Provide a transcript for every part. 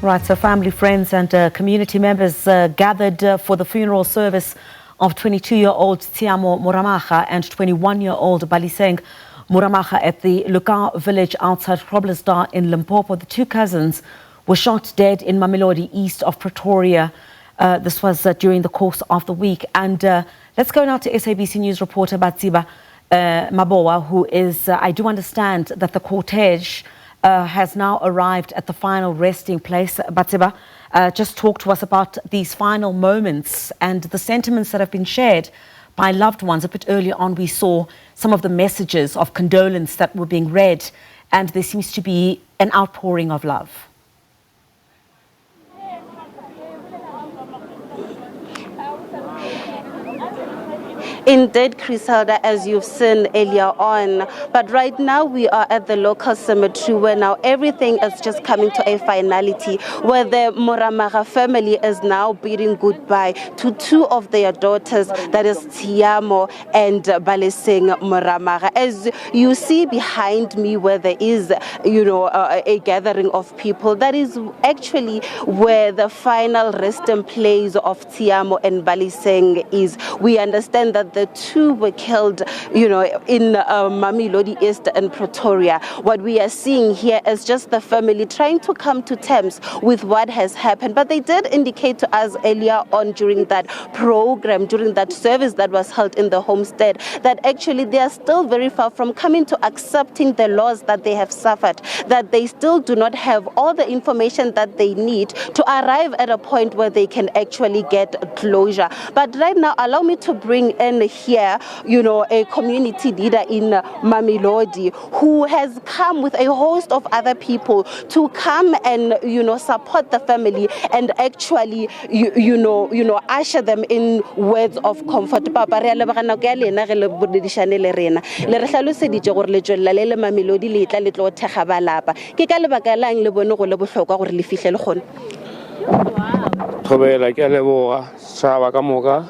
Right, so family, friends and community members gathered for the funeral service of 22-year-old Tshiamo Moramaga and 21-year-old Baleseng Moramaga at the Luckau village outside Groblersdal in Limpopo. The two cousins were shot dead in Mamelodi, east of Pretoria. This was during the course of the week. And let's go now to SABC News reporter Baatseba Mabowa, who is, I do understand that the cortege has now arrived at the final resting place. Baatseba, just talk to us about these final moments and the sentiments that have been shared by loved ones. A bit earlier on, we saw some of the messages of condolence that were being read, and there seems to be an outpouring of love. Indeed, Griselda, as you've seen earlier on. But right now we are at the local cemetery where now everything is just coming to a finality, where the Moramaga family is now bidding goodbye to two of their daughters, that is Tshiamo and Baleseng Moramaga. As you see behind me where there is, a gathering of people, that is actually where the final resting place of Tshiamo and Baleseng is. We understand that the two were killed, in Mamelodi East and Pretoria. What we are seeing here is just the family trying to come to terms with what has happened. But they did indicate to us earlier on during that program, during that service that was held in the homestead, that actually they are still very far from coming to accepting the loss that they have suffered, that they still do not have all the information that they need to arrive at a point where they can actually get closure. But right now, allow me to bring in here, a community leader in Mamelodi who has come with a host of other people to come and, support the family and actually, usher them in words of comfort. Papa, re a lebagana ke lena re le bodishane le rena. Le re hlaloseditse gore le tswella le Mamelodi le tla le tlo thega balapa. Ke ka lebaka lang le bone go le bohlokwa gore le fihle le gone. Thobela ke a leboga saba ka moka.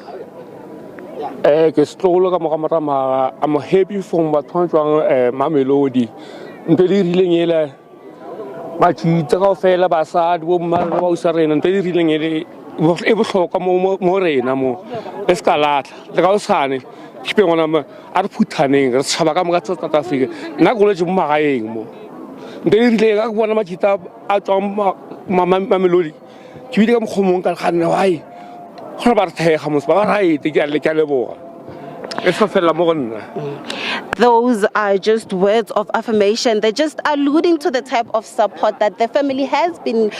Ke setlogolo ka moga Moramaga. I'm happy for batho tswang Mamelodi. Ntwe di rileng ele matšitse kaofela basadi bo mma ba usa rena ntwe di rileng ele e bohlokwa mo rena mo le ska latla le ka usane ke ngwana ma a re phuthaneng re tshaba ka moka tsa South Africa nna go le mo magaeng mo ntwe di rileng ka bona matšita a tswang Mamelodi ke bile ka mogomong ka ganne why go ba re thega mo ba right ke a le leboga it's so fela mo gonna. Those are just words of affirmation. They're just alluding to the type of support that the family has been,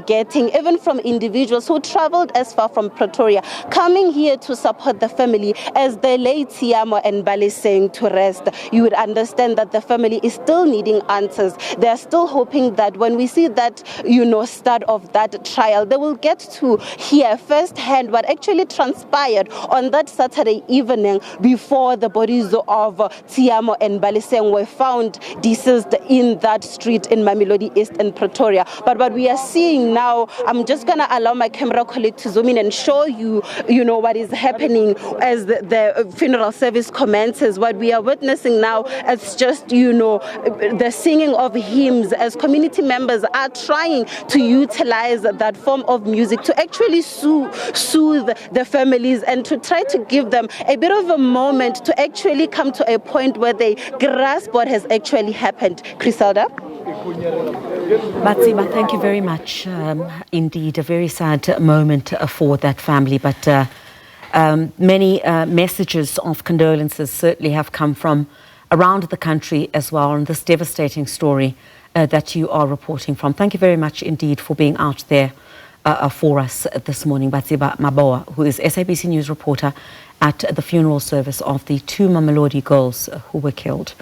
getting, even from individuals who traveled as far from Pretoria, coming here to support the family as they lay Tshiamo and Baleseng to rest. You would understand that the family is still needing answers. They are still hoping that when we see that, start of that trial, they will get to hear firsthand what actually transpired on that Saturday evening before the bodies of Tshiamo and Baleseng were found deceased in that street in Mamelodi East and Pretoria. But what we are seeing now, I'm just going to allow my camera colleague to zoom in and show you, what is happening as the funeral service commences. What we are witnessing now is just, the singing of hymns as community members are trying to utilize that form of music to actually soothe the families and to try to give them a bit of a moment to actually come to a point where they grasp what has actually happened. Griselda? Baatseba, thank you very much. Indeed, a very sad moment for that family, but many messages of condolences certainly have come from around the country as well on this devastating story that you are reporting from. Thank you very much indeed for being out there for us this morning. Baatseba Mabowa, who is SABC News reporter at the funeral service of the two Mamelodi girls who were killed.